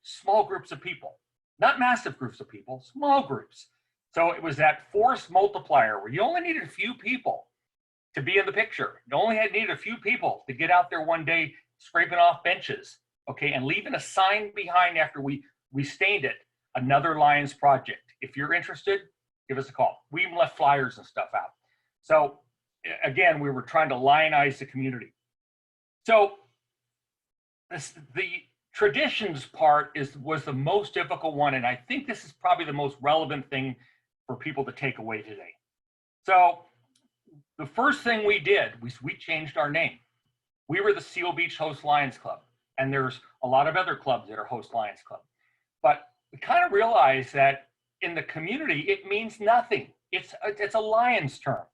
small groups of people, not massive groups of people, small groups. So it was that force multiplier where you only needed a few people to be in the picture. You only needed a few people to get out there one day scraping off benches, okay, and leaving a sign behind after we stained it, another Lions project. If you're interested, give us a call. We even left flyers and stuff out. So again, we were trying to lionize the community. So the traditions part was the most difficult one, and I think this is probably the most relevant thing for people to take away today. So the first thing we did was we changed our name. We were the Seal Beach Host Lions Club, and there's a lot of other clubs that are Host Lions Club. But we kind of realized that in the community, it means nothing. It's a Lions term.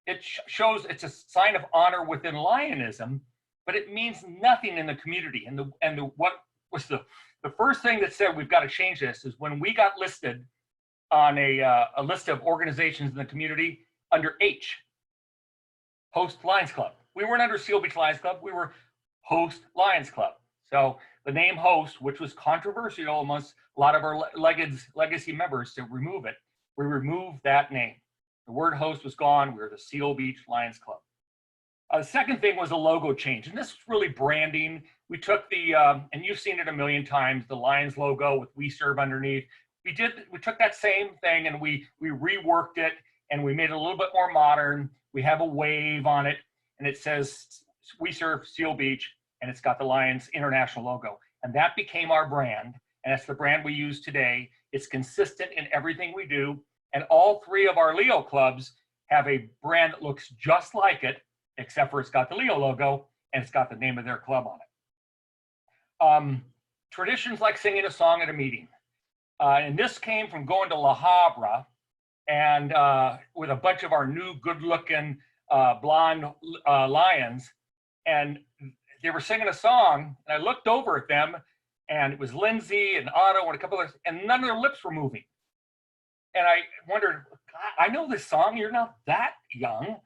It shows it's a sign of honor within Lionism, but it means nothing in the community. And what was the first thing that said we've got to change this is when we got listed on a list of organizations in the community under H, Host Lions Club. We weren't under Seal Beach Lions Club. We were Host Lions Club. So the name Host, which was controversial amongst a lot of our legacy members to remove it, we removed that name. The word Host was gone. We were the Seal Beach Lions Club. The second thing was a logo change, and this was really branding. We took the, and you've seen it a million times, the Lions logo with "We Serve" underneath. We took that same thing and we reworked it and we made it a little bit more modern. We have a wave on it and it says "We Serve Seal Beach," and it's got the Lions International logo. And that became our brand, and that's the brand we use today. It's consistent in everything we do, and all three of our Leo clubs have a brand that looks just like it, except for it's got the Leo logo and it's got the name of their club on it. Traditions like singing a song at a meeting. And this came from going to La Habra and with a bunch of our new good-looking blonde Lions, and they were singing a song, and I looked over at them, and it was Lindsay and Otto and a couple others, and none of their lips were moving. And I wondered, I know this song, you're not that young.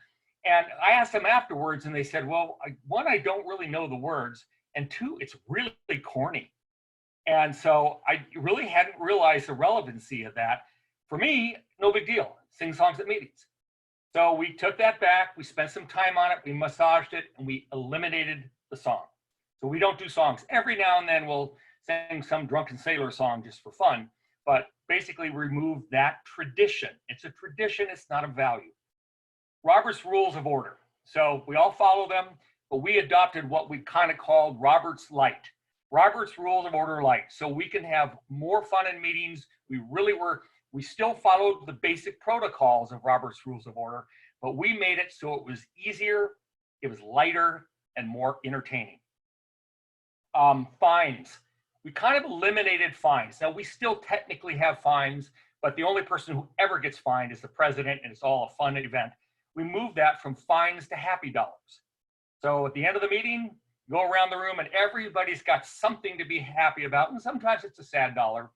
And I asked them afterwards, and they said, well, one, I don't really know the words, and two, it's really corny. And so I really hadn't realized the relevancy of that. For me, no big deal, sing songs at meetings. So we took that back, we spent some time on it, we massaged it, and we eliminated the song. So we don't do songs. Every now and then we'll sing some drunken sailor song just for fun, but basically remove that tradition. It's a tradition, it's not a value. Robert's Rules of Order. So we all follow them, but we adopted what we kind of called Robert's Light. Robert's Rules of Order Light. So we can have more fun in meetings. We still followed the basic protocols of Robert's Rules of Order, but we made it so it was easier, it was lighter, and more entertaining. Fines. We kind of eliminated fines. Now we still technically have fines, but the only person who ever gets fined is the president, and it's all a fun event. We moved that from fines to happy dollars. So at the end of the meeting, go around the room and everybody's got something to be happy about, and sometimes it's a sad dollar.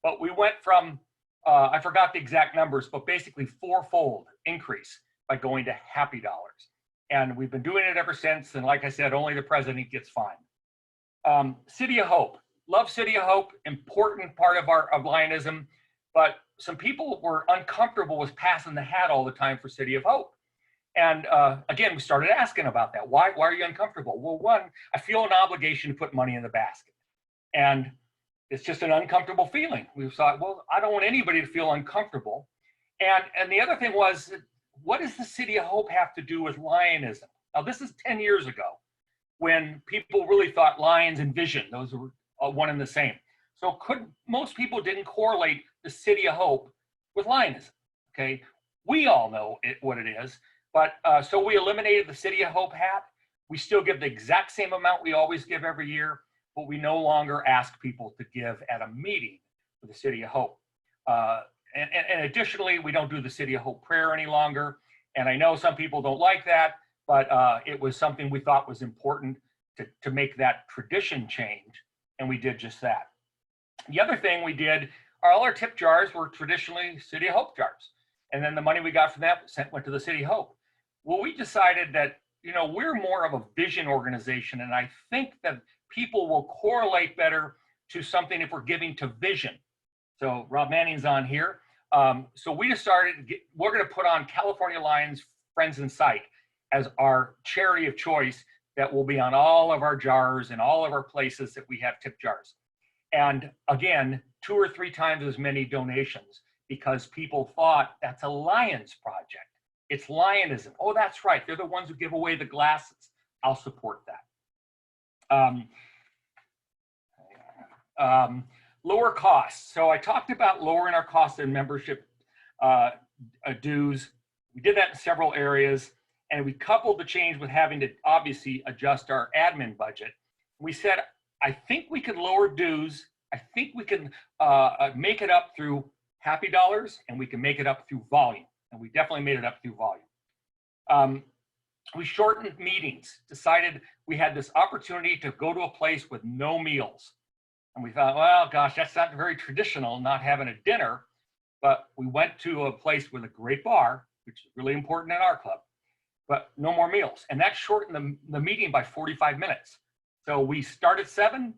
But we went from, I forgot the exact numbers, but basically fourfold increase by going to happy dollars. And we've been doing it ever since, and like I said, only the president gets fined. City of Hope. Love City of Hope, important part of Lionism, but some people were uncomfortable with passing the hat all the time for City of Hope. And again, we started asking about that. Why are you uncomfortable? Well, one, I feel an obligation to put money in the basket. And it's just an uncomfortable feeling. We thought, well, I don't want anybody to feel uncomfortable. And the other thing was, what does the City of Hope have to do with Lionism? Now, this is 10 years ago when people really thought Lions and Vision, those were one and the same. So most people didn't correlate the City of Hope with Lionism, okay? We all know what it is. But so we eliminated the City of Hope hat. We still give the exact same amount we always give every year, but we no longer ask people to give at a meeting for the City of Hope. And additionally, we don't do the City of Hope prayer any longer. And I know some people don't like that, but it was something we thought was important to make that tradition change, and we did just that. The other thing we did, all our tip jars were traditionally City of Hope jars. And then the money we got from that went to the City of Hope. Well, we decided that, we're more of a vision organization, and I think that people will correlate better to something if we're giving to vision. So Rob Manning's on here. So we just we're going to put on California Lions Friends in Sight as our charity of choice that will be on all of our jars and all of our places that we have tip jars. And again, 2 or 3 times as many donations because people thought that's a Lions project. It's Lionism. Oh, that's right. They're the ones who give away the glasses. I'll support that. Lower costs. So I talked about lowering our costs and membership dues. We did that in several areas, and we coupled the change with having to obviously adjust our admin budget. We said, I think we could lower dues. I think we can make it up through happy dollars, and we can make it up through volume. And we definitely made it up through volume. We shortened meetings, decided we had this opportunity to go to a place with no meals. And we thought, well, gosh, that's not very traditional, not having a dinner. But we went to a place with a great bar, which is really important in our club, but no more meals. And that shortened the meeting by 45 minutes. So we start at 7,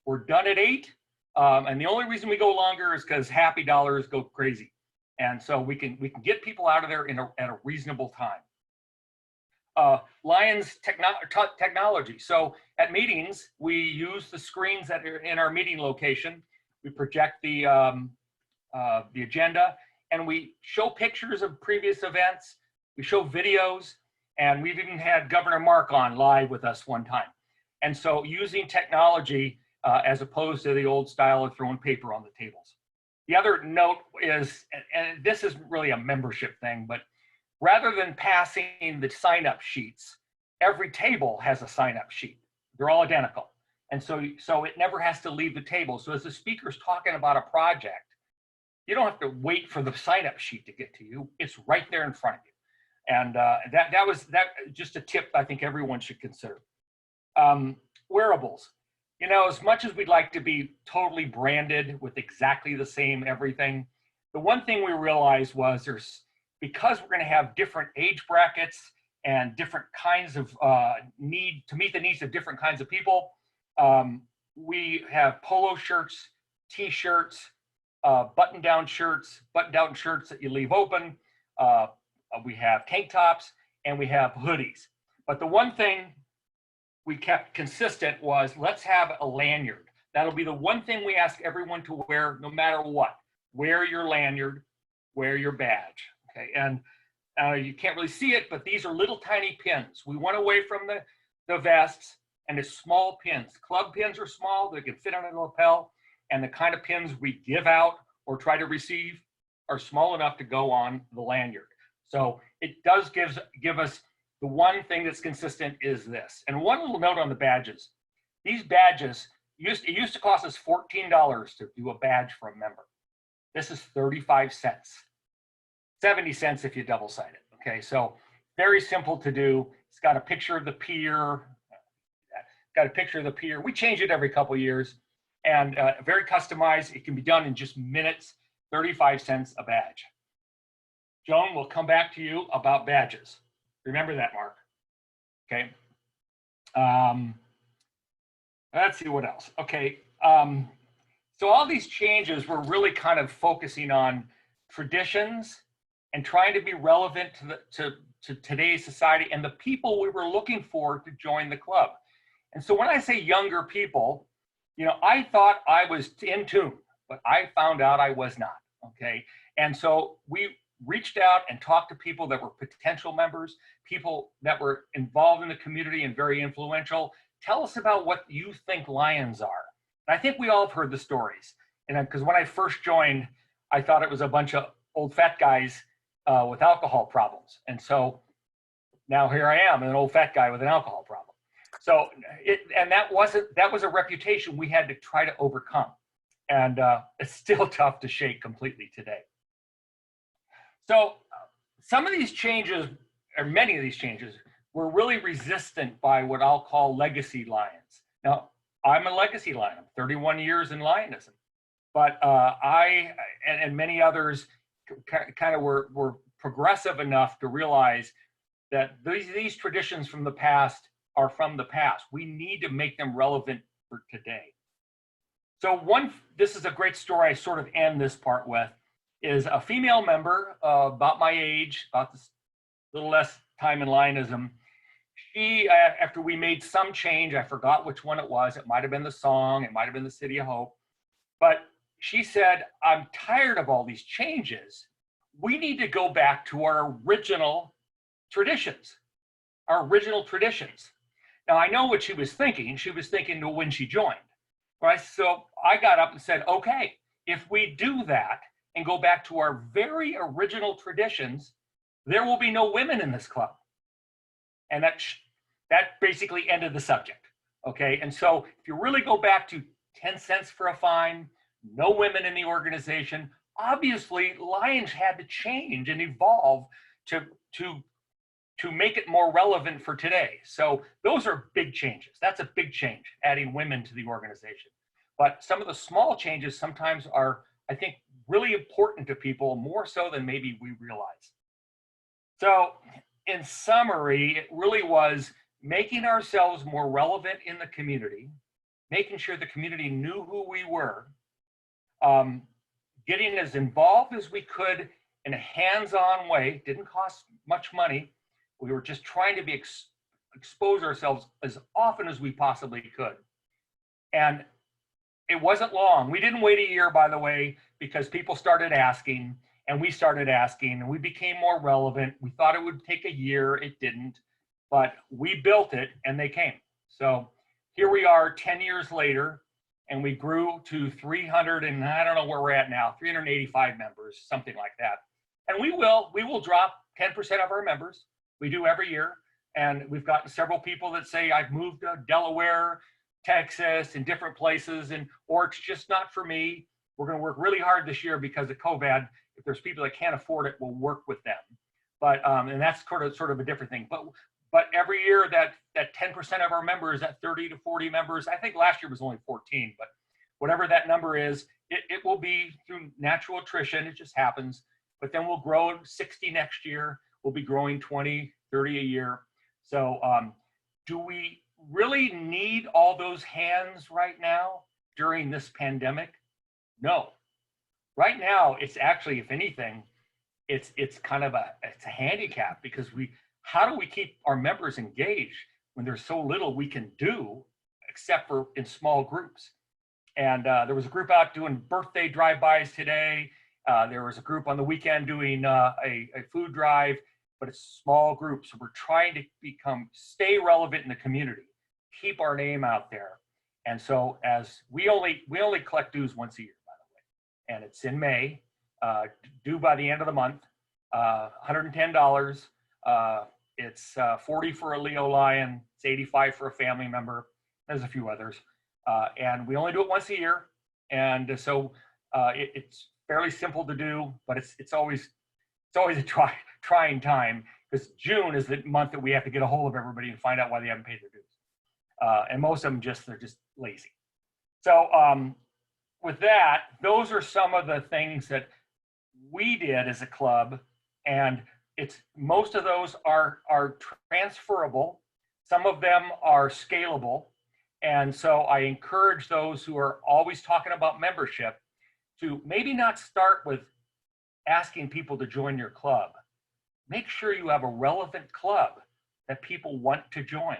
we're done at 8. And the only reason we go longer is because happy dollars go crazy. And so we can get people out of there at a reasonable time. Lions technology. So at meetings, we use the screens that are in our meeting location. We project the agenda, and we show pictures of previous events. We show videos, and we've even had Governor Mark on live with us one time. And so using technology as opposed to the old style of throwing paper on the tables. The other note is, and this is really a membership thing, but rather than passing the sign-up sheets, every table has a sign-up sheet. They're all identical. And so it never has to leave the table. So as the speaker's talking about a project, you don't have to wait for the sign-up sheet to get to you. It's right there in front of you. And that was just a tip I think everyone should consider. Wearables. You know, as much as we'd like to be totally branded with exactly the same everything, the one thing we realized was because we're going to have different age brackets and different kinds of need to meet the needs of different kinds of people, we have polo shirts, t-shirts, button-down shirts that you leave open. We have tank tops, and we have hoodies. But the one thing we kept consistent was, let's have a lanyard. That'll be the one thing we ask everyone to wear no matter what. Wear your lanyard, wear your badge. Okay, and you can't really see it, but these are little tiny pins. We went away from the vests, and it's small pins. Club pins are small, they can fit on a lapel, and the kind of pins we give out or try to receive are small enough to go on the lanyard. So it does give us the one thing that's consistent is this. And one little note on the badges. These badges, it used to cost us $14 to do a badge for a member. This is 35 cents. 70 cents if you double side it. Okay, so very simple to do. It's got a picture of the pier. We change it every couple of years, and very customized. It can be done in just minutes. 35 cents a badge. Joan, we'll come back to you about badges. Remember that, Mark. Okay. Let's see what else. Okay. So all these changes were really kind of focusing on traditions and trying to be relevant to today's society and the people we were looking for to join the club. And so when I say younger people, you know, I thought I was in tune, but I found out I was not. Okay. And so we reached out and talked to people that were potential members, people that were involved in the community and very influential. Tell us about what you think Lions are. And I think we all have heard the stories. And because when I first joined, I thought it was a bunch of old fat guys with alcohol problems. And so now here I am, an old fat guy with an alcohol problem. So that was a reputation we had to try to overcome. And it's still tough to shake completely today. So some of these changes, or many of these changes, were really resistant by what I'll call legacy Lions. Now, I'm a legacy Lion. I'm 31 years in Lionism. But I and many others kind of were progressive enough to realize that these traditions from the past are from the past. We need to make them relevant for today. So this is a great story I sort of end this part with, is a female member, about my age, about this little less time in Lionism. She, after we made some change, I forgot which one it was. It might have been the song, it might have been the City of Hope, but she said, I'm tired of all these changes. We need to go back to our original traditions, our original traditions. Now, I know what she was thinking. She was thinking to when she joined, right? So I got up and said, okay, if we do that and go back to our very original traditions, there will be no women in this club. And that basically ended the subject, okay? And so if you really go back to 10 cents for a fine, no women in the organization, obviously Lions had to change and evolve to make it more relevant for today. So those are big changes. That's a big change, adding women to the organization. But some of the small changes sometimes are, I think, really important to people, more so than maybe we realize. So in summary, it really was making ourselves more relevant in the community, making sure the community knew who we were, getting as involved as we could in a hands-on way. Didn't cost much money. We were just trying to expose ourselves as often as we possibly could. And it wasn't long. We didn't wait a year, by the way, because people started asking, and we started asking, and we became more relevant. We thought it would take a year. It didn't, but we built it, and they came. So here we are 10 years later, and we grew to 300, and I don't know where we're at now, 385 members, something like that. And we will drop 10% of our members. We do every year. And we've gotten several people that say, I've moved to Delaware, Texas, and different places, or it's just not for me. We're going to work really hard this year because of COVID. If there's people that can't afford it, we'll work with them. But and that's sort of a different thing. But every year that 10% of our members, that 30 to 40 members, I think last year was only 14, but whatever that number is, it will be through natural attrition. It just happens. But then we'll grow 60 next year. We'll be growing 20, 30 a year. So do we really need all those hands right now during this pandemic? No. Right now, it's actually, if anything, it's kind of a handicap, because how do we keep our members engaged when there's so little we can do except for in small groups? And there was a group out doing birthday drive-bys today. There was a group on the weekend doing a food drive, but it's small groups. So we're trying to stay relevant in the community, keep our name out there. And so as we only collect dues once a year, by the way, and it's in May, due by the end of the month, $110. It's $40 for a Leo Lion. It's $85 for a family member. There's a few others. And we only do it once a year. And so it's fairly simple to do, but it's always a trying time, because June is the month that we have to get a hold of everybody and find out why they haven't paid their dues. And most of them they're just lazy. So with that, those are some of the things that we did as a club, and most of those are transferable. Some of them are scalable. And so I encourage those who are always talking about membership to maybe not start with asking people to join your club. Make sure you have a relevant club that people want to join,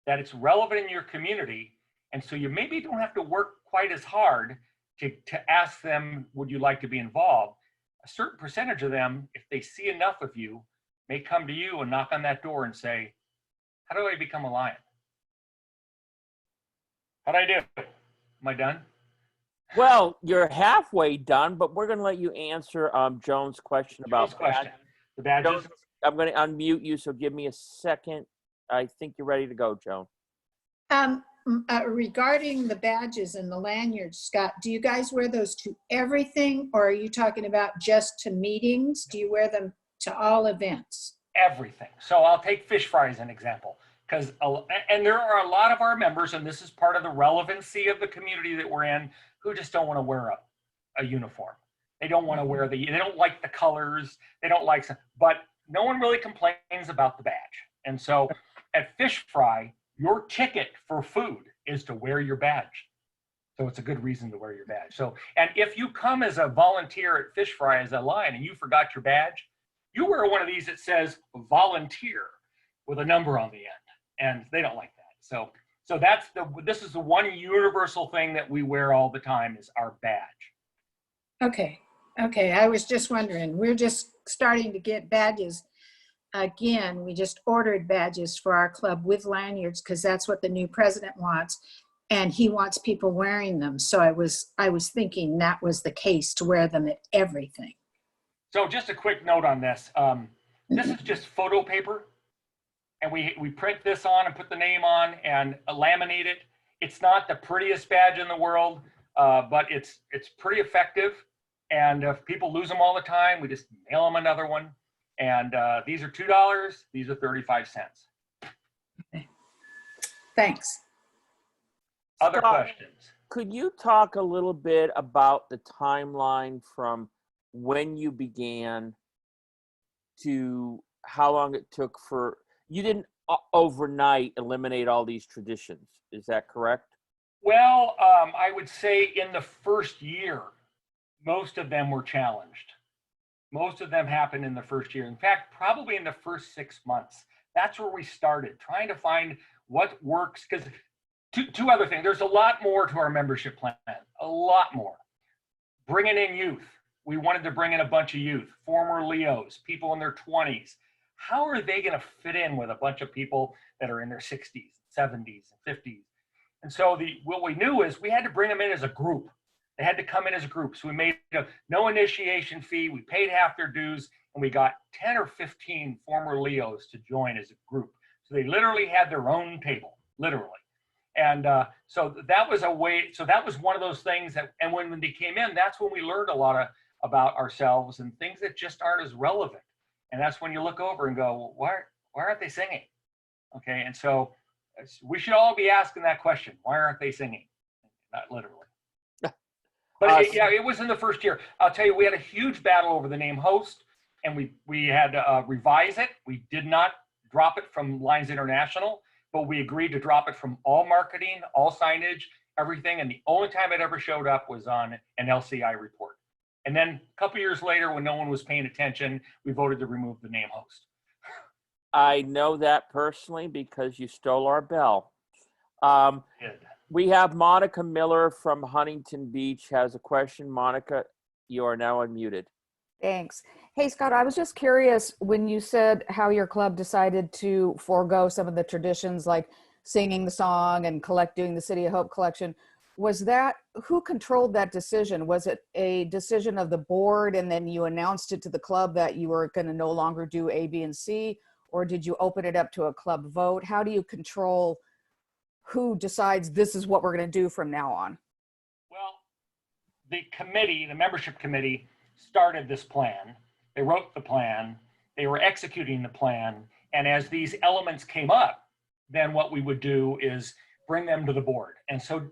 that it's relevant in your community. And so you maybe don't have to work quite as hard to ask them, would you like to be involved? A certain percentage of them, if they see enough of you, may come to you and knock on that door and say, how do I become a Lion? How'd I do? Am I done? Well, you're halfway done, but we're going to let you answer Joan's question about the badges. Joan, I'm going to unmute you, so give me a second. I think you're ready to go, Joan. Regarding the badges and the lanyards, Scott, do you guys wear those to everything, or are you talking about just to meetings? Do you wear them to all events? Everything. So I'll take fish fry as an example, and there are a lot of our members, and this is part of the relevancy of the community that we're in, who just don't want to wear a uniform. They don't want to wear they don't like the colors. They don't like, but no one really complains about the badge. And so at Fish Fry, your ticket for food is to wear your badge. So it's a good reason to wear your badge. So, and if you come as a volunteer at Fish Fry as a lion and you forgot your badge, you wear one of these that says volunteer with a number on the end, and they don't like that. So this is the one universal thing that we wear all the time is our badge. Okay, I was just wondering, we're just starting to get badges. Again, we just ordered badges for our club with lanyards because that's what the new president wants. And he wants people wearing them. So I was thinking that was the case, to wear them at everything. So just a quick note on this. This is just photo paper. And we print this on and put the name on and laminate it. It's not the prettiest badge in the world, but it's pretty effective. And if people lose them all the time, we just mail them another one. And these are $2. These are 35 cents. Okay. Thanks. Other Scott, questions? Could you talk a little bit about the timeline from when you began to how long it took for, you didn't overnight eliminate all these traditions, is that correct? Well, I would say in the first year, most of them were challenged. Most of them happened in the first year. In fact, probably in the first 6 months. That's where we started, trying to find what works. Because two other things. There's a lot more to our membership plan, a lot more. Bringing in youth. We wanted to bring in a bunch of youth, former Leos, people in their 20s. How are they going to fit in with a bunch of people that are in their 60s, 70s, and 50s? And so what we knew is we had to bring them in as a group. They had to come in as a group. So we made no initiation fee. We paid half their dues, and we got 10 or 15 former Leos to join as a group. So they literally had their own table, literally. And so that was a way. So that was one of those things that, and when they came in, that's when we learned a lot about ourselves and things that just aren't as relevant. And that's when you look over and go, well, why aren't they singing? Okay, and so we should all be asking that question. Why aren't they singing? Not literally. But it was in the first year. I'll tell you, we had a huge battle over the name host, and we had to revise it. We did not drop it from Lions International, but we agreed to drop it from all marketing, all signage, everything. And the only time it ever showed up was on an LCI report. And then a couple years later, when no one was paying attention, we voted to remove the name host. I know that personally because you stole our bell. Good. We have Monica Miller from Huntington Beach has a question. Monica, you are now unmuted. Thanks. Hey, Scott, I was just curious when you said how your club decided to forego some of the traditions like singing the song and doing the City of Hope collection. Was that, who controlled that decision? Was it a decision of the board and then you announced it to the club that you were going to no longer do A, B, and C? Or did you open it up to a club vote? How do you control who decides this is what we're going to do from now on? Well, the committee, the membership committee, started this plan. They wrote the plan. They were executing the plan. And as these elements came up, then what we would do is bring them to the board. And so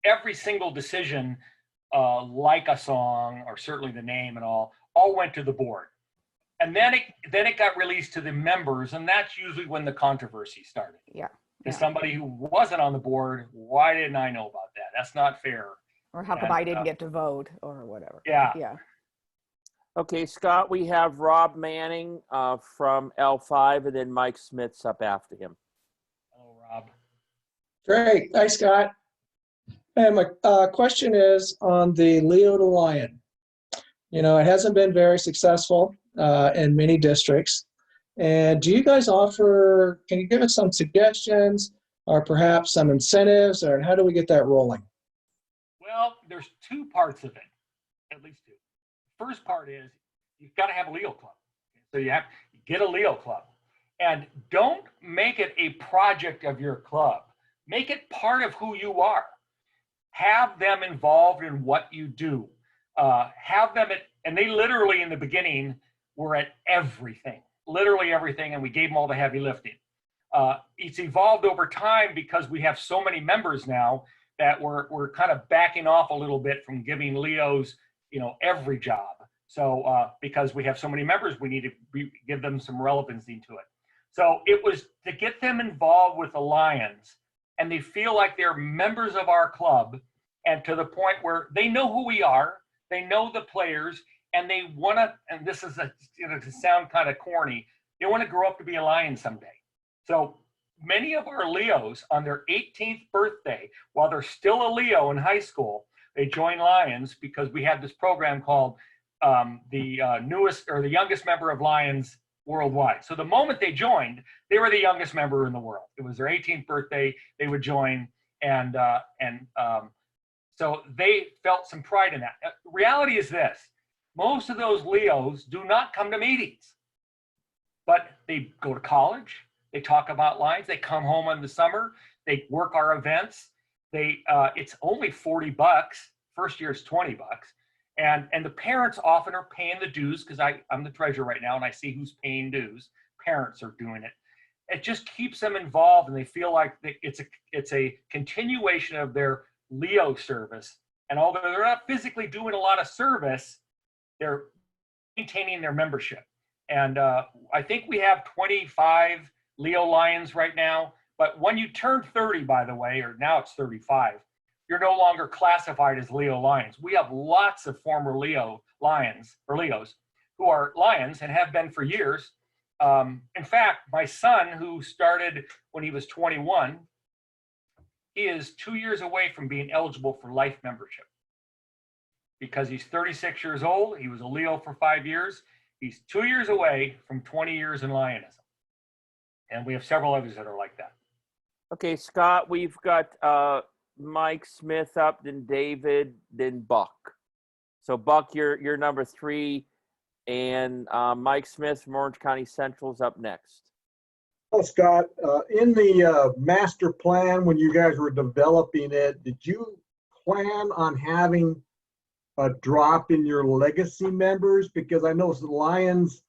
every single decision, like a song or certainly the name and all went to the board. And then it got released to the members, and that's usually when the controversy started. Yeah. As somebody who wasn't on the board, why didn't I know about that? That's not fair. Or how come I didn't get to vote or whatever. Yeah. Yeah. Okay, Scott, we have Rob Manning from L5, and then Mike Smith's up after him. Hello, Rob. Great. Hi, Scott. And my question is on the Leo to Lion. You know, it hasn't been very successful in many districts. And do you guys offer, can you give us some suggestions or perhaps some incentives, or how do we get that rolling? Well, there's two parts of it, at least two. First part is you've got to have a Leo club. So you have to get a Leo club. And don't make it a project of your club. Make it part of who you are. Have them involved in what you do. Have them at, and they literally in the beginning were at everything, literally everything, and we gave them all the heavy lifting. It's evolved over time because we have so many members now that we're kind of backing off a little bit from giving Leos, you know, every job. So because we have so many members, we need to give them some relevancy to it. So it was to get them involved with the Lions, and they feel like they're members of our club, and to the point where they know who we are, they know the players, and they want to, and this is to sound kind of corny, they want to grow up to be a Lion someday. So many of our Leos on their 18th birthday, while they're still a Leo in high school, they join Lions because we have this program called the newest or the youngest member of Lions worldwide. So the moment they joined, they were the youngest member in the world. It was their 18th birthday. They would join, and so they felt some pride in that. Reality is this: most of those Leos do not come to meetings, but they go to college. They talk about Lions. They come home in the summer. They work our events. It's only $40. First year is $20. And the parents often are paying the dues because I'm the treasurer right now and I see who's paying dues. Parents are doing it. It just keeps them involved and they feel like it's a continuation of their Leo service. And although they're not physically doing a lot of service, they're maintaining their membership. And I think we have 25 Leo Lions right now. But when you turn 30, by the way, or now it's 35, you're no longer classified as Leo Lions. We have lots of former Leo Lions or Leos who are Lions and have been for years. In fact, my son, who started when he was 21, he is 2 years away from being eligible for life membership because he's 36 years old. He was a Leo for 5 years. He's 2 years away from 20 years in Lionism. And we have several others that are like that. Okay, Scott, we've got Mike Smith up, then David, then Buck. So Buck, you're number 3, and Mike Smith from Orange County Central is up next. Oh, Scott, in the master plan, when you guys were developing it, did you plan on having a drop in your legacy members? Because I know the Lions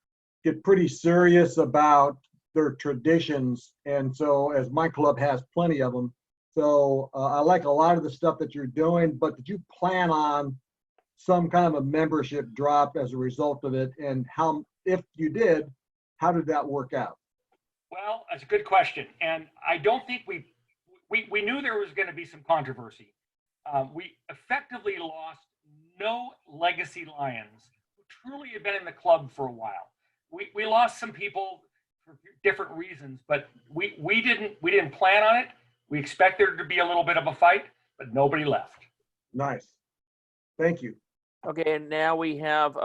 get pretty serious about their traditions, and so as my club has plenty of them. So I like a lot of the stuff that you're doing, but did you plan on some kind of a membership drop as a result of it? And how, if you did, how did that work out? Well, that's a good question. And I don't think we knew there was going to be some controversy. We effectively lost no legacy Lions who truly had been in the club for a while. We lost some people for different reasons, but we didn't plan on it. We expected there to be a little bit of a fight, but nobody left. Nice. Thank you. Okay, and now we have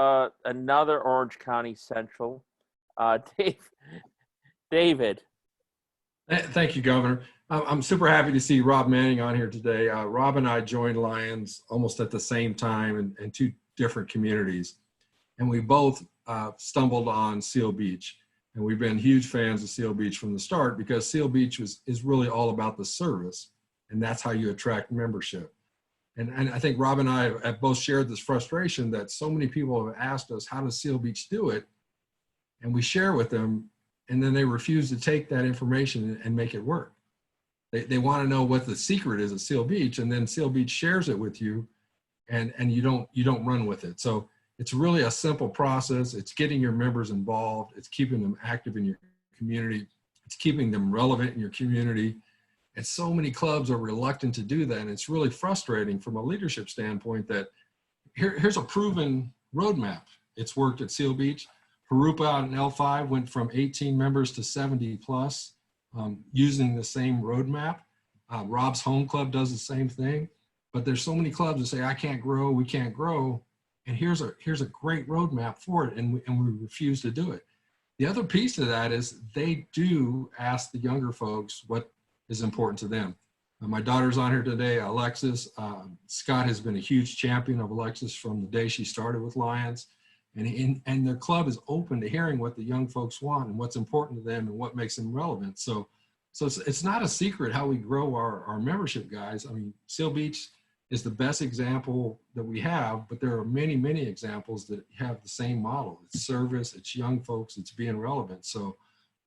another Orange County Central, David. Thank you, Governor. I'm super happy to see Rob Manning on here today. Rob and I joined Lions almost at the same time in 2 different communities. And we both stumbled on Seal Beach. And we've been huge fans of Seal Beach from the start because Seal Beach is really all about the service. And that's how you attract membership. And I think Rob and I have both shared this frustration that so many people have asked us, how does Seal Beach do it? And we share with them, and then they refuse to take that information and make it work. They want to know what the secret is at Seal Beach, and then Seal Beach shares it with you, and you don't run with it. So it's really a simple process. It's getting your members involved. It's keeping them active in your community. It's keeping them relevant in your community. And so many clubs are reluctant to do that. And it's really frustrating from a leadership standpoint that here's a proven roadmap. It's worked at Seal Beach. Harupa out in L5 went from 18 members to 70 plus using the same roadmap. Rob's home club does the same thing. But there's so many clubs that say, I can't grow, we can't grow. And here's a great roadmap for it, and we refuse to do it. The other piece of that is they do ask the younger folks what is important to them. My daughter's on here today, Alexis. Scott has been a huge champion of Alexis from the day she started with Lions. And their club is open to hearing what the young folks want and what's important to them and what makes them relevant. So it's not a secret how we grow our membership, guys. I mean, Seal Beach is the best example that we have, but there are many, many examples that have the same model. It's service, it's young folks, it's being relevant. So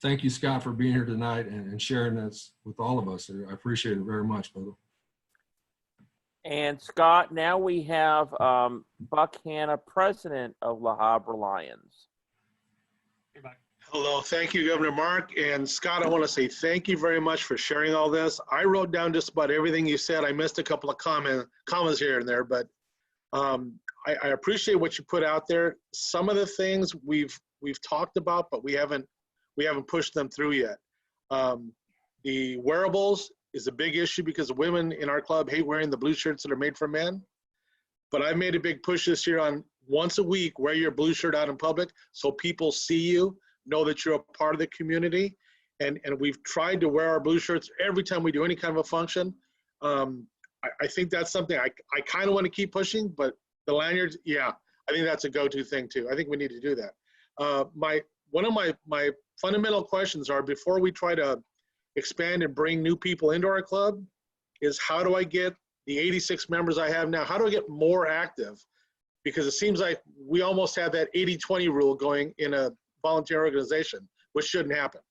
thank you, Scott, for being here tonight and sharing this with all of us. I appreciate it very much, brother. And Scott, now we have Buck Hanna, president of La Habra Lions. Hello, thank you, Governor Mark. And Scott, I want to say thank you very much for sharing all this. I wrote down just about everything you said. I missed a couple of commas here and there, but I appreciate what you put out there. Some of the things we've talked about, but we haven't pushed them through yet. The wearables is a big issue because women in our club hate wearing the blue shirts that are made for men. But I made a big push this year on once a week, wear your blue shirt out in public so people see you, know that you're a part of the community. And we've tried to wear our blue shirts every time we do any kind of a function. I think that's something I kind of want to keep pushing, but the lanyards, yeah, I think that's a go-to thing too. I think we need to do that. One of my fundamental questions are, before we try to expand and bring new people into our club, is how do I get the 86 members I have now, how do I get more active? Because it seems like we almost have that 80-20 rule going in a volunteer organization, which shouldn't happen.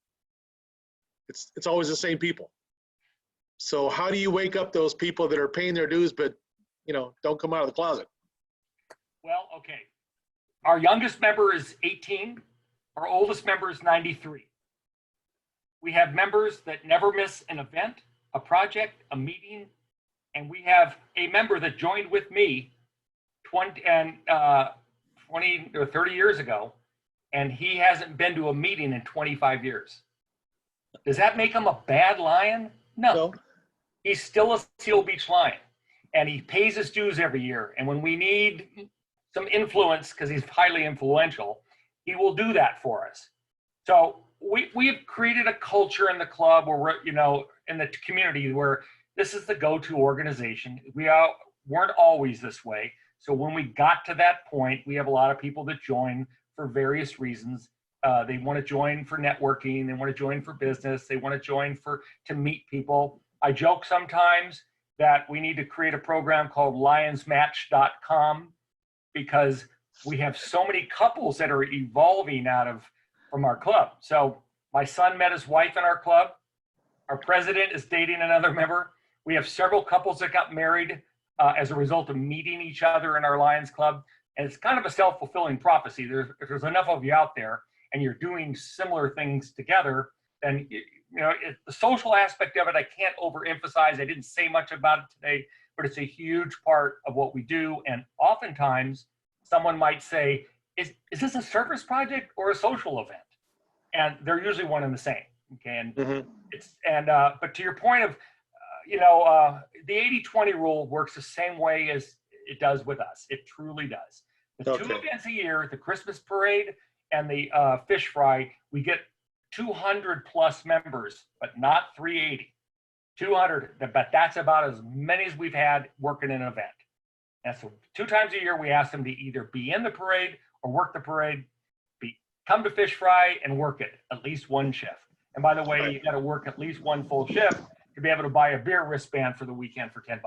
It's always the same people. So how do you wake up those people that are paying their dues, but don't come out of the closet? Well, okay. Our youngest member is 18. Our oldest member is 93. We have members that never miss an event, a project, a meeting, and we have a member that joined with me 20 or 30 years ago, and he hasn't been to a meeting in 25 years. Does that make him a bad Lion? No. He's still a Seal Beach Lion, and he pays his dues every year. And when we need some influence, because he's highly influential, he will do that for us. So we've created a culture in the club where we're, in the community, where this is the go-to organization. We weren't always this way. So when we got to that point, we have a lot of people that join for various reasons. They want to join for networking. They want to join for business. They want to join to meet people. I joke sometimes that we need to create a program called lionsmatch.com, because we have so many couples that are evolving from our club. So my son met his wife in our club. Our president is dating another member. We have several couples that got married as a result of meeting each other in our Lions Club. And it's kind of a self-fulfilling prophecy. If there's enough of you out there and you're doing similar things together, then the social aspect of it, I can't overemphasize. I didn't say much about it today, but it's a huge part of what we do. And oftentimes someone might say, is this a service project or a social event? And they're usually one and the same. Okay. And but to your point of, the 80-20 rule works the same way as it does with us. It truly does. The two events a year, the Christmas parade and the fish fry, we get 200 plus members, but not 380. 200, but that's about as many as we've had working in an event. And so 2 times a year, we ask them to either be in the parade or work the parade, come to fish fry and work it, at least one shift. And by the way, you got to work at least one full shift to be able to buy a beer wristband for the weekend for $10.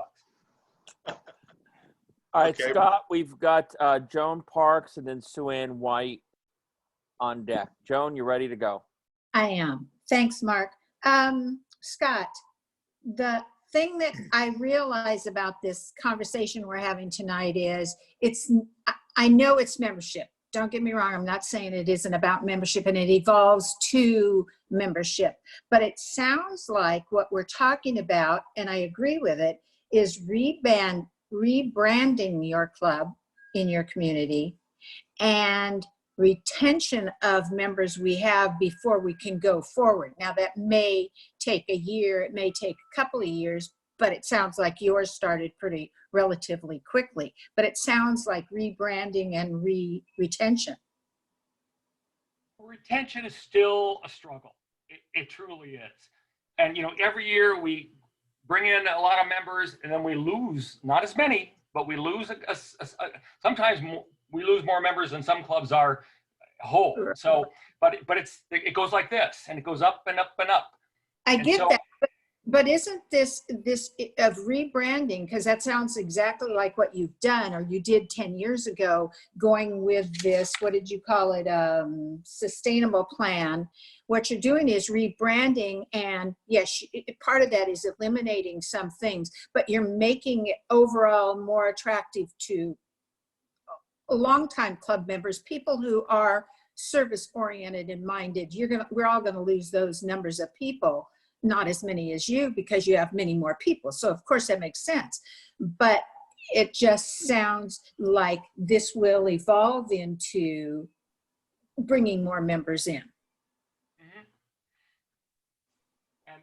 All right, Scott, we've got Joan Parks and then Sue Ann White on deck. Joan, you ready to go? I am. Thanks, Mark. Scott, the thing that I realize about this conversation we're having tonight is I know it's membership. Don't get me wrong. I'm not saying it isn't about membership and it evolves to membership, but it sounds like what we're talking about, and I agree with it, is rebranding your club in your community and retention of members we have before we can go forward. Now that may take a year, it may take a couple of years, but it sounds like yours started pretty relatively quickly. But it sounds like rebranding and retention. Retention is still a struggle. It truly is. And every year we bring in a lot of members and then we lose, not as many, but we lose sometimes we lose more members than some clubs are whole. So, but it goes like this, and it goes up and up and up. I get that, but isn't this of rebranding, because that sounds exactly like what you've done or you did 10 years ago, going with this, what did you call it, sustainable plan. What you're doing is rebranding, and yes, part of that is eliminating some things, but you're making it overall more attractive to longtime club members, people who are service oriented and minded, we're all going to lose those numbers of people, not as many as you, because you have many more people. So of course that makes sense. But it just sounds like this will evolve into bringing more members in. Mhm. And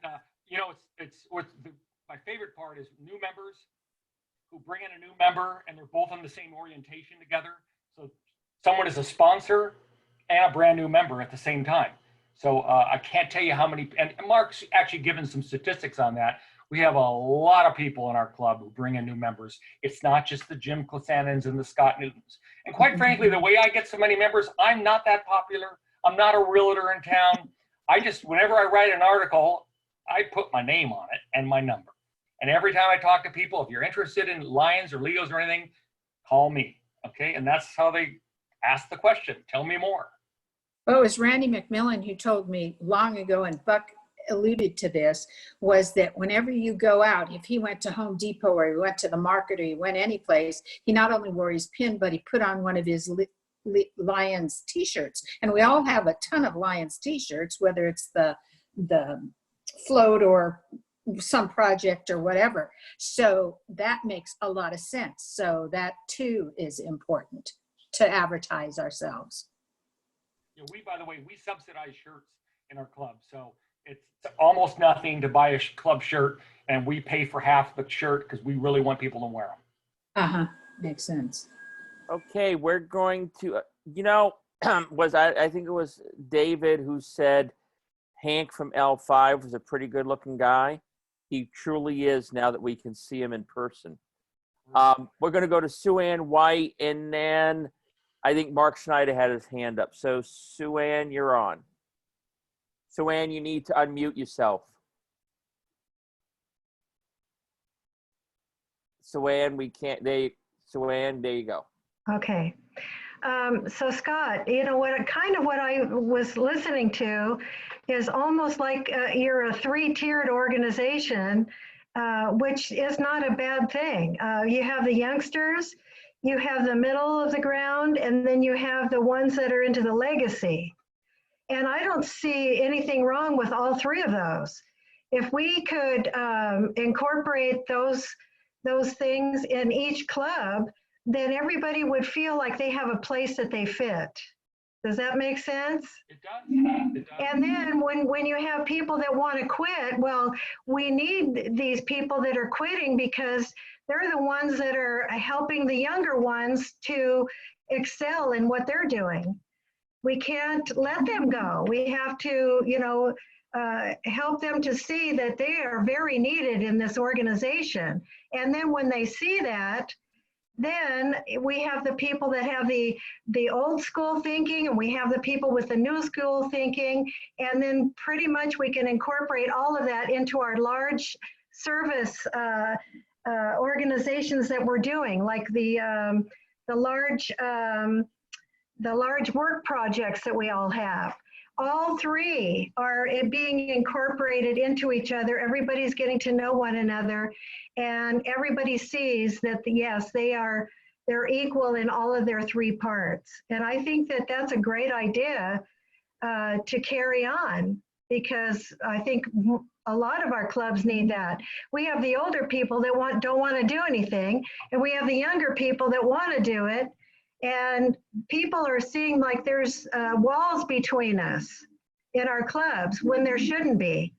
my favorite part is new members who bring in a new member and they're both on the same orientation together. So someone is a sponsor and a brand new member at the same time. So I can't tell you how many, and Mark's actually given some statistics on that. We have a lot of people in our club who bring in new members. It's not just the Jim Clasannons and the Scott Newtons. And quite frankly, the way I get so many members, I'm not that popular. I'm not a realtor in town. Whenever I write an article, I put my name on it and my number. And every time I talk to people, if you're interested in Lions or Leos or anything, call me, okay? And that's how they ask the question, tell me more. Well, it was Randy McMillan who told me long ago, and Buck alluded to this, was that whenever you go out, if he went to Home Depot or he went to the market or he went any place, he not only wore his pin, but he put on one of his Lions t-shirts. And we all have a ton of Lions t-shirts, whether it's the float or some project or whatever. So that makes a lot of sense. So that too is important to advertise ourselves. By the way, we subsidize shirts in our club. So it's almost nothing to buy a club shirt, and we pay for half the shirt because we really want people to wear them. Uh-huh, makes sense. Okay, we're going to, I think it was David who said Hank from L5 was a pretty good looking guy. He truly is, now that we can see him in person. We're going to go to Sue Ann White, and then I think Mark Schneider had his hand up. So Sue Ann, you're on. Sue Ann, you need to unmute yourself. Sue Ann, Sue Ann, there you go. Okay. So Scott, what I was listening to is almost like you're a three-tiered organization, which is not a bad thing. You have the youngsters, you have the middle of the ground, and then you have the ones that are into the legacy. And I don't see anything wrong with all three of those. If we could incorporate those things in each club, then everybody would feel like they have a place that they fit. Does that make sense? It does. And then when you have people that want to quit, well, we need these people that are quitting because they're the ones that are helping the younger ones to excel in what they're doing. We can't let them go. We have to, help them to see that they are very needed in this organization. And then when they see that, then we have the people that have the old school thinking, and we have the people with the new school thinking, and then pretty much we can incorporate all of that into our large service organizations that we're doing, like the large work projects that we all have. All three are being incorporated into each other. Everybody's getting to know one another, and everybody sees that, yes, they're equal in all of their three parts. And I think that that's a great idea to carry on, because I think a lot of our clubs need that. We have the older people that don't want to do anything, and we have the younger people that want to do it. And people are seeing like there's walls between us in our clubs when there shouldn't be.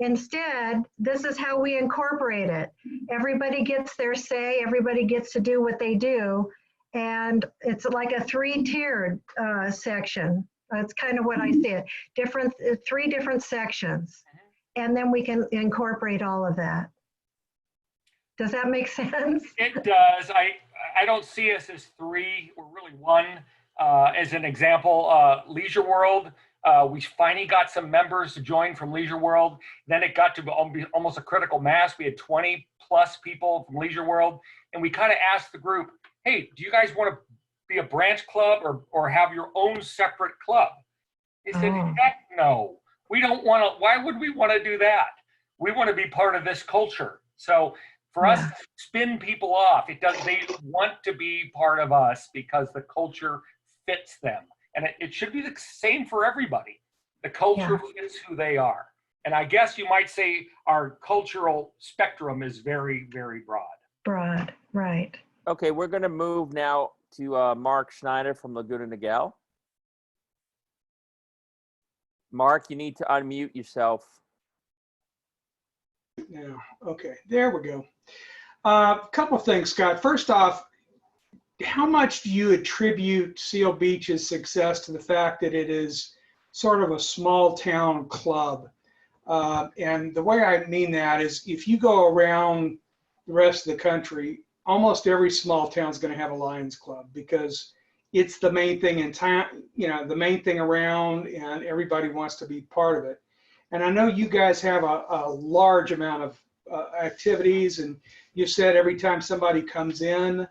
Instead, this is how we incorporate it. Everybody gets their say, everybody gets to do what they do. And it's like a three-tiered section. That's kind of what I see it. Three different sections. And then we can incorporate all of that. Does that make sense? It does. I don't see us as three. We're really one. As an example, Leisure World, we finally got some members to join from Leisure World. Then it got to be almost a critical mass. We had 20 plus people from Leisure World. And we kind of asked the group, hey, do you guys want to be a branch club or have your own separate club? They said, heck no. We don't want to. Why would we want to do that? We want to be part of this culture. So for us to spin people off, they want to be part of us because the culture fits them. And it should be the same for everybody. The culture fits who they are. And I guess you might say our cultural spectrum is very, very broad. Broad, right. Okay, we're going to move now to Mark Schneider from Laguna Niguel. Mark, you need to unmute yourself. Yeah, okay, there we go. Couple of things, Scott. First off, how much do you attribute Seal Beach's success to the fact that it is sort of a small town club? And the way I mean that is if you go around the rest of the country, almost every small town is going to have a Lions Club because it's the main thing in town, you know, the main thing around, and everybody wants to be part of it. And I know you guys have a large amount of activities, and you said every time somebody comes in,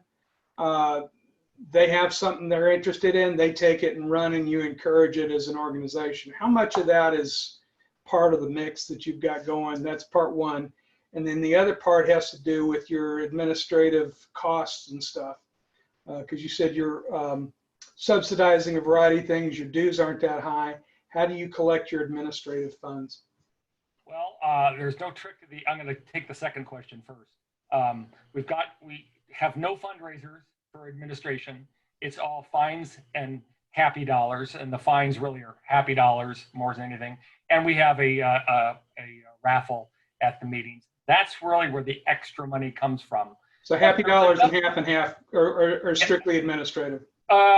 they have something they're interested in, they take it and run, and you encourage it as an organization. How much of that is part of the mix that you've got going? That's part one. And then the other part has to do with your administrative costs and stuff. Because you said you're subsidizing a variety of things, your dues aren't that high. How do you collect your administrative funds? Well, there's no trick to I'm going to take the second question first. We have no fundraisers for administration. It's all fines and happy dollars, and the fines really are happy dollars more than anything. And we have a raffle at the meetings. That's really where the extra money comes from. So happy dollars and half, or strictly administrative?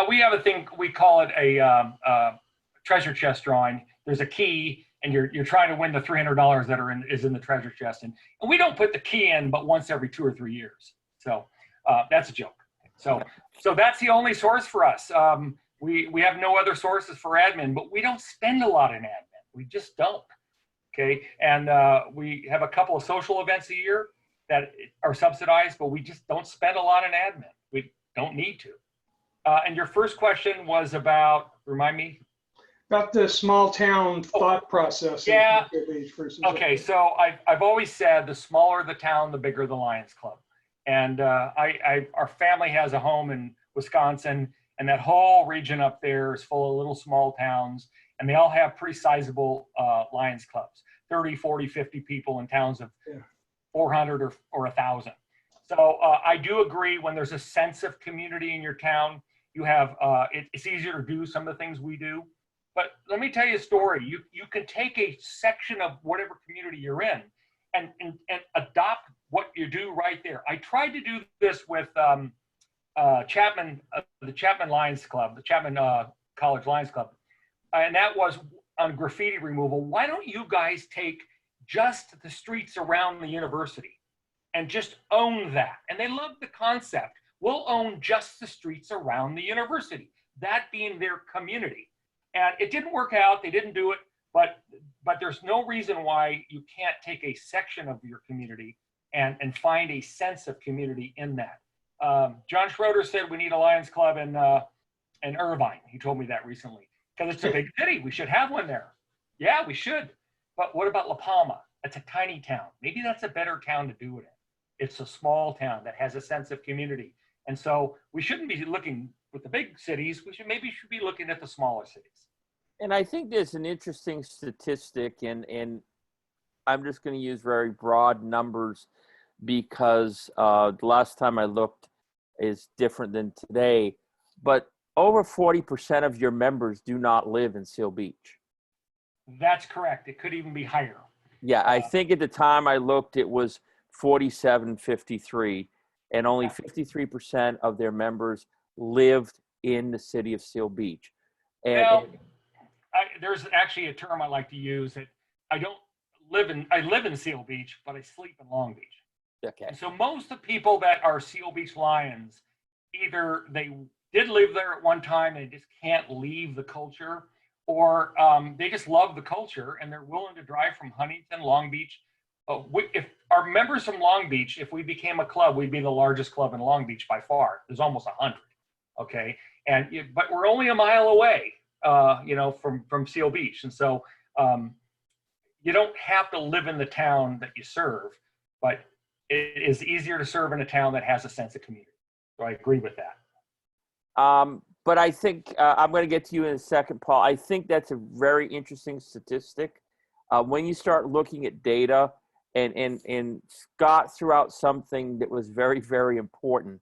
We have a thing, we call it a treasure chest drawing. There's a key, and you're trying to win the $300 that is in the treasure chest. And we don't put the key in but once every 2 or 3 years. So that's a joke. So that's the only source for us. We have no other sources for admin, but we don't spend a lot in admin. We just don't. Okay, and we have a couple of social events a year that are subsidized, but we just don't spend a lot in admin. We don't need to. And your first question was about, remind me? About the small town thought process. Yeah. Okay, so I've always said the smaller the town, the bigger the Lions Club. And our family has a home in Wisconsin, and that whole region up there is full of little small towns, and they all have pretty sizable Lions Clubs, 30, 40, 50 people in towns of 400 or 1,000. So I do agree when there's a sense of community in your town, you have, it's easier to do some of the things we do. But let me tell you a story. You can take a section of whatever community you're in and adopt what you do right there. I tried to do this with Chapman, the Chapman Lions Club, the Chapman College Lions Club. And that was on graffiti removal. Why don't you guys take just the streets around the university and just own that? And they loved the concept. We'll own just the streets around the university, that being their community. And it didn't work out. They didn't do it. But there's no reason why you can't take a section of your community and find a sense of community in that. John Schroeder said we need a Lions Club in Irvine. He told me that recently. Because it's a big city. We should have one there. Yeah, we should. But what about La Palma? It's a tiny town. Maybe that's a better town to do it in. It's a small town that has a sense of community. And so we shouldn't be looking with the big cities. We should be looking at the smaller cities. And I think there's an interesting statistic, and I'm just going to use very broad numbers because the last time I looked is different than today. But over 40% of your members do not live in Seal Beach. That's correct. It could even be higher. Yeah, I think at the time I looked, it was 47-53, and only 53% of their members lived in the city of Seal Beach. And there's actually a term I like to use that I live in Seal Beach, but I sleep in Long Beach. Okay. And so most of the people that are Seal Beach Lions, either they did live there at one time and they just can't leave the culture, or they just love the culture and they're willing to drive from Huntington, Long Beach. If our members from Long Beach, if we became a club, we'd be the largest club in Long Beach by far. There's almost 100. Okay, but we're only a mile away, from Seal Beach, and so you don't have to live in the town that you serve, but it is easier to serve in a town that has a sense of community. So I agree with that. but I think I'm going to get to you in a second, Paul. I think that's a very interesting statistic. When you start looking at data, and Scott threw out something that was very, very important.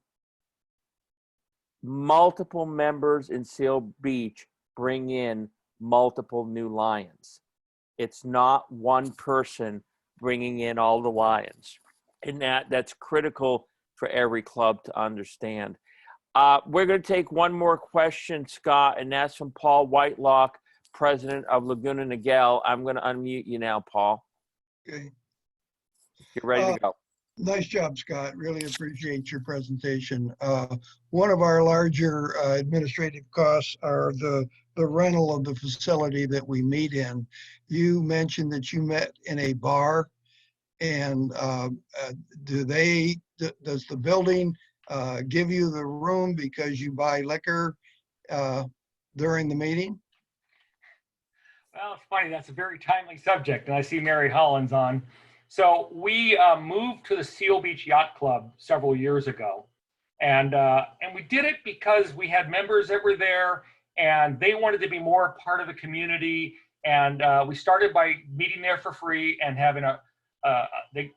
Multiple members in Seal Beach bring in multiple new Lions. It's not one person bringing in all the Lions. And that's critical for every club to understand. We're going to take one more question, Scott, and that's from Paul Whitelock, president of Laguna Niguel. I'm going to unmute you now, Paul. Okay. You're ready to go. Nice job, Scott. Really appreciate your presentation. One of our larger administrative costs are the rental of the facility that we meet in. You mentioned that you met in a bar, and does the building give you the room because you buy liquor during the meeting? Well, it's funny. That's a very timely subject, and I see Mary Hollins on. So we moved to the Seal Beach Yacht Club several years ago, and we did it because we had members that were there, and they wanted to be more part of the community. And we started by meeting there for free and having they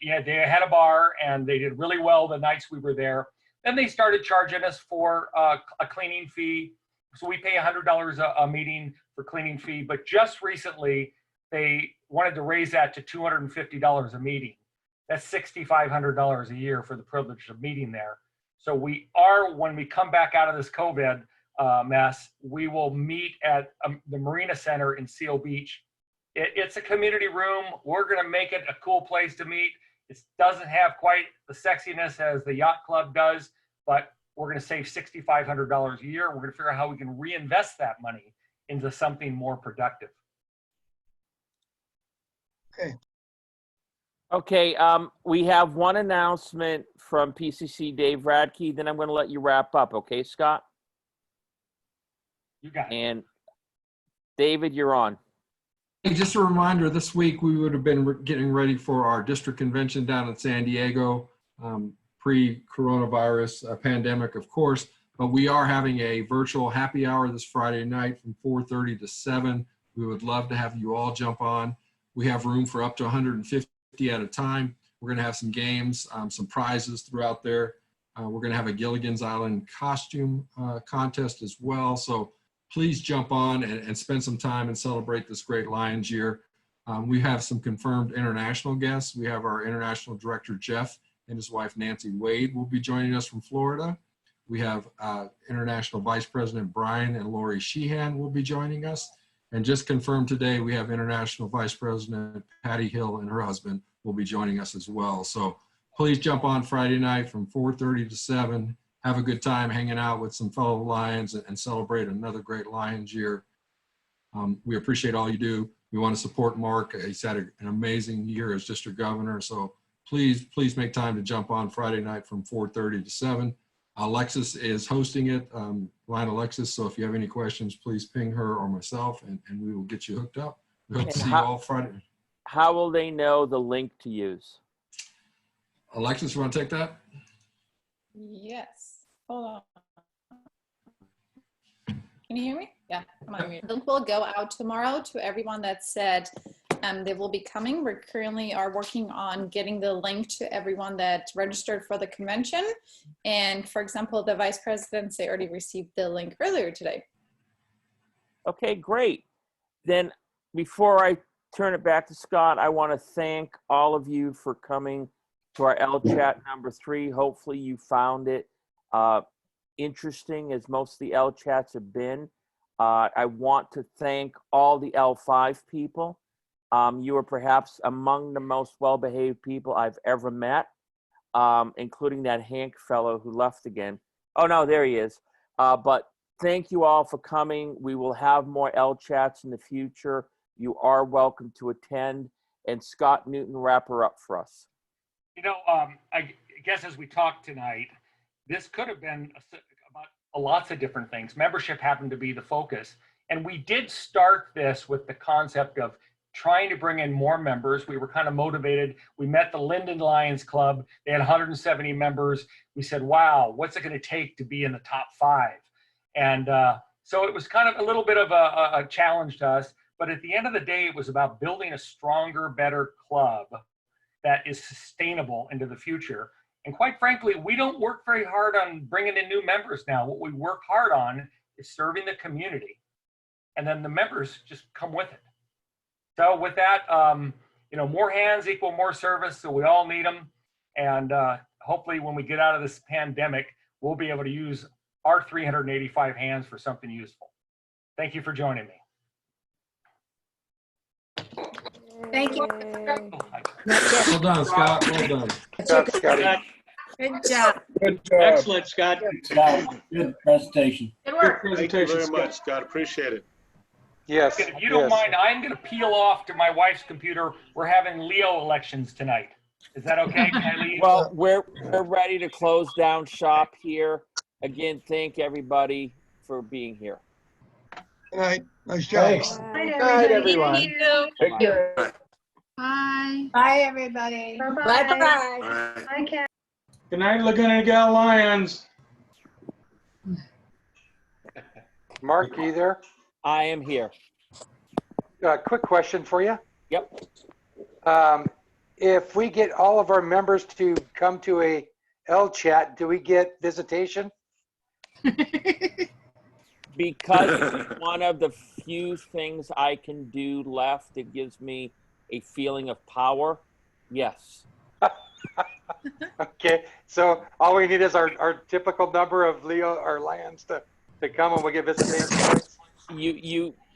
had a bar, and they did really well the nights we were there. Then they started charging us for a cleaning fee. So we pay $100 a meeting for cleaning fee, but just recently they wanted to raise that to $250 a meeting. That's $6,500 a year for the privilege of meeting there. So when we come back out of this COVID mess, we will meet at the Marina Center in Seal Beach. It's a community room. We're going to make it a cool place to meet. It doesn't have quite the sexiness as the yacht club does, but we're going to save $6,500 a year. We're going to figure out how we can reinvest that money into something more productive. Okay. Okay, we have one announcement from PCC, Dave Radke. Then I'm going to let you wrap up. Okay, Scott? You got it. And David, you're on. Hey, just a reminder, this week we would have been getting ready for our district convention down in San Diego, pre-coronavirus pandemic, of course, but we are having a virtual happy hour this Friday night from 4:30 to 7. We would love to have you all jump on. We have room for up to 150 at a time. We're going to have some games, some prizes throughout there. We're going to have a Gilligan's Island costume contest as well. So please jump on and spend some time and celebrate this great Lions year. We have some confirmed international guests. We have our international director, Jeff, and his wife, Nancy Wade, will be joining us from Florida. We have international vice president, Brian and Lori Sheehan will be joining us. And just confirmed today, we have international vice president, Patty Hill, and her husband will be joining us as well. So please jump on Friday night from 4:30 to 7. Have a good time hanging out with some fellow Lions and celebrate another great Lions year. We appreciate all you do. We want to support Mark. He's had an amazing year as district governor. So please make time to jump on Friday night from 4:30 to 7. Alexis is hosting it, Line Alexis. So if you have any questions, please ping her or myself, and we will get you hooked up. We hope to see you all Friday. How will they know the link to use? Alexis, you want to take that? Yes. Hold on. Can you hear me? Yeah. Come on. The link will go out tomorrow to everyone that said they will be coming. We currently are working on getting the link to everyone that registered for the convention. And for example, the vice presidents, they already received the link earlier today. Okay, great. Then before I turn it back to Scott, I want to thank all of you for coming to our LChat number 3. Hopefully you found it interesting, as most of the LChats have been. I want to thank all the L5 people. You are perhaps among the most well-behaved people I've ever met, including that Hank fellow who left again. Oh, no, there he is. But thank you all for coming. We will have more LChats in the future. You are welcome to attend. And Scott Newton, wrap her up for us. You know, I guess as we talked tonight, this could have been about lots of different things. Membership happened to be the focus. And we did start this with the concept of trying to bring in more members. We were kind of motivated. We met the Linden Lions Club. They had 170 members. We said, wow, what's it going to take to be in the top 5? And so it was kind of a little bit of a challenge to us. But at the end of the day, it was about building a stronger, better club that is sustainable into the future. And quite frankly, we don't work very hard on bringing in new members now. What we work hard on is serving the community. And then the members just come with it. So with that, you know, more hands equal more service, so we all need them. And hopefully when we get out of this pandemic, we'll be able to use our 385 hands for something useful. Thank you for joining me. Thank you. Well done, Scott. Well done. Good job. Good job. Excellent, Scott. Good presentation. Good work. Thank you Presentation, very Scott. much, Scott. Appreciate it. Yes. If you don't mind, I'm going to peel off to my wife's computer. We're having Leo elections tonight. Is that okay? Can I leave? Well, we're ready to close down shop here. Again, thank everybody for being here. Good night. Nice job. Thanks. Night, Good night, everyone. Thank you. Take care. Bye. Bye, everybody. Bye-bye. Bye-bye. Bye, Kat. Good night, Laguna Niguel Lions. Mark, are you there? I am here. Quick question for you. Yep. If we get all of our members to come to a L chat, do we get visitation? Because it's one of the few things I can do left that gives me a feeling of power, yes. Okay, so all we need is our typical number of Leo or Lions to come and we'll get visitation.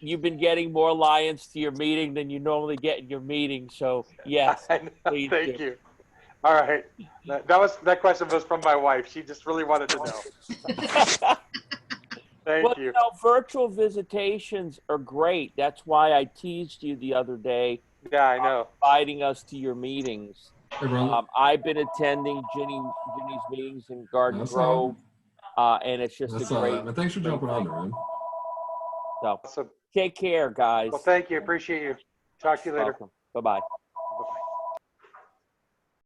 You've been getting more Lions to your meeting than you normally get in your meeting, so yes. I know. Please Thank do. you. All right. That question was from my wife. She just really wanted to know. Thank Well, you. you know, virtual visitations are great. That's why I teased you the other day. Yeah, I know. Inviting us to your meetings. Hey, Ron. I've been attending Ginny's meetings in Garden That's Grove, and it's just That's a all great. right, man. Thanks for jumping on there, man. So Awesome. take care, guys. Well, thank you. Appreciate you. Talk to you later. Welcome. Bye-bye.